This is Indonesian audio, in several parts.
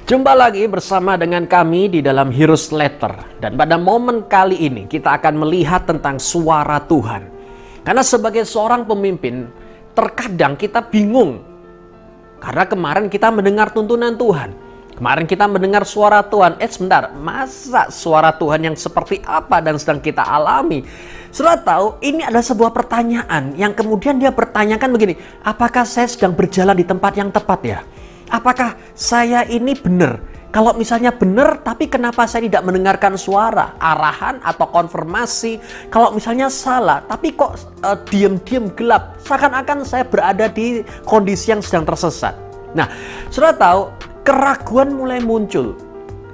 Jumpa lagi bersama dengan kami di dalam Heroes Letter. Dan pada momen kali ini kita akan melihat tentang suara Tuhan. Karena sebagai seorang pemimpin, terkadang kita bingung. Karena kemarin kita mendengar tuntunan Tuhan. Kemarin kita mendengar suara Tuhan. Sebentar, masa suara Tuhan yang seperti apa dan sedang kita alami? Setelah tahu, ini adalah sebuah pertanyaan yang kemudian dia bertanyakan begini. Apakah saya sedang berjalan di tempat yang tepat ya? Apakah saya ini benar? Kalau misalnya benar, tapi kenapa saya tidak mendengarkan suara, arahan atau konfirmasi? Kalau misalnya salah, tapi kok diam-diam gelap, seakan-akan saya berada di kondisi yang sedang tersesat. Nah, sudah tahu, keraguan mulai muncul.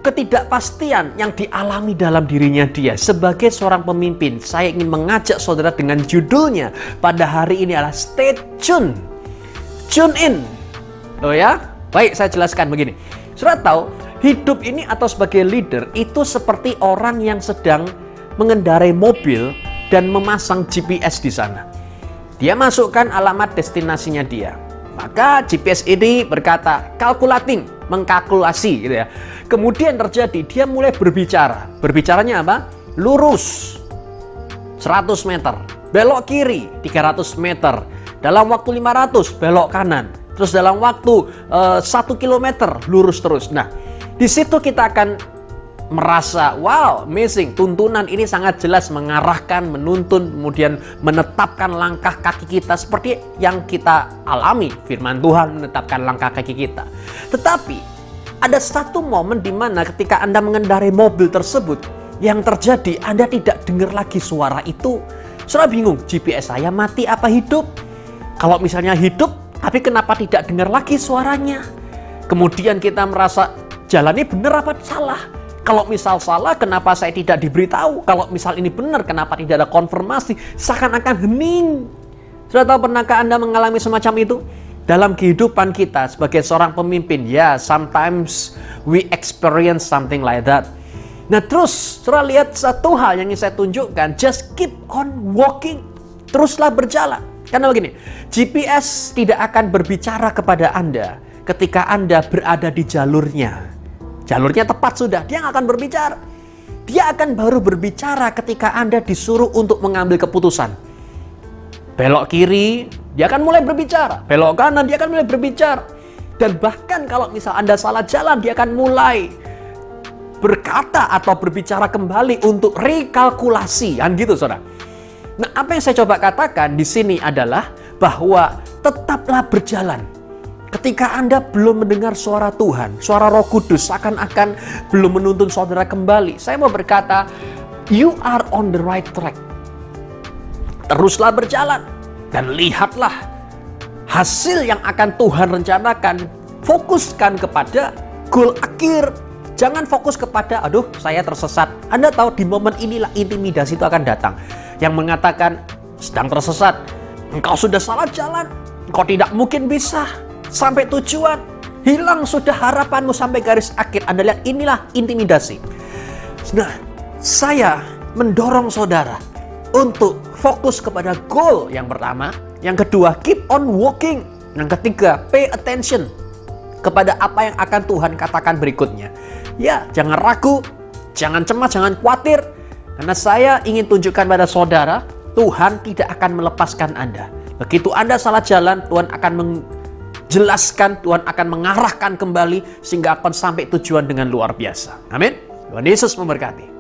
Ketidakpastian yang dialami dalam dirinya dia. Sebagai seorang pemimpin, saya ingin mengajak saudara dengan judulnya pada hari ini adalah Stay Tune. Tune in. Oh ya? Baik, saya jelaskan begini. Sudah tahu, hidup ini atau sebagai leader itu seperti orang yang sedang mengendarai mobil dan memasang GPS di sana. Dia masukkan alamat destinasinya dia. Maka GPS ini berkata, calculating, mengkalkulasi gitu ya. Kemudian terjadi, dia mulai berbicara. Berbicaranya apa? Lurus 100 meter, belok kiri 300 meter, dalam waktu 500 belok kanan. Terus dalam waktu 1 kilometer lurus terus. Nah, di situ kita akan merasa, wow, amazing. Tuntunan ini sangat jelas mengarahkan, menuntun, kemudian menetapkan langkah kaki kita seperti yang kita alami. Firman Tuhan menetapkan langkah kaki kita. Tetapi ada satu momen di mana ketika Anda mengendarai mobil tersebut, yang terjadi Anda tidak dengar lagi suara itu. Saudara bingung, GPS saya mati apa hidup? Kalau misalnya hidup, tapi kenapa tidak dengar lagi suaranya? Kemudian kita merasa jalannya benar apa salah? Kalau misal salah, kenapa saya tidak diberitahu? Kalau misal ini benar, kenapa tidak ada konfirmasi? Seakan-akan hening. Sudah tahu, pernahkah Anda mengalami semacam itu? Dalam kehidupan kita sebagai seorang pemimpin, ya, sometimes we experience something like that. Nah terus, saudara lihat satu hal yang ingin saya tunjukkan. Just keep on walking. Teruslah berjalan. Karena begini, GPS tidak akan berbicara kepada Anda ketika Anda berada di jalurnya. Jalurnya tepat sudah, dia akan berbicara. Dia akan baru berbicara ketika Anda disuruh untuk mengambil keputusan. Belok kiri, dia akan mulai berbicara. Belok kanan, dia akan mulai berbicara. Dan bahkan kalau misal Anda salah jalan, dia akan mulai berkata atau berbicara kembali untuk rekalkulasi. Kan gitu, saudara. Nah, apa yang saya coba katakan di sini adalah bahwa tetaplah berjalan. Ketika Anda belum mendengar suara Tuhan, suara Roh Kudus seakan-akan belum menuntun saudara kembali, saya mau berkata, you are on the right track. Teruslah berjalan dan lihatlah hasil yang akan Tuhan rencanakan. Fokuskan kepada goal akhir. Jangan fokus kepada, aduh saya tersesat. Anda tahu di momen inilah intimidasi itu akan datang. Yang mengatakan, sedang tersesat, engkau sudah salah jalan, engkau tidak mungkin bisa sampai tujuan, hilang sudah harapanmu sampai garis akhir. Anda lihat, inilah intimidasi. Nah, saya mendorong saudara untuk fokus kepada goal yang pertama. Yang kedua, keep on walking. Yang ketiga, pay attention kepada apa yang akan Tuhan katakan berikutnya. Ya, jangan ragu, jangan cemas, jangan khawatir. Karena saya ingin tunjukkan pada saudara, Tuhan tidak akan melepaskan Anda. Begitu Anda salah jalan, Tuhan akan menjelaskan, Tuhan akan mengarahkan kembali, sehingga akan sampai tujuan dengan luar biasa. Amin. Tuhan Yesus memberkati.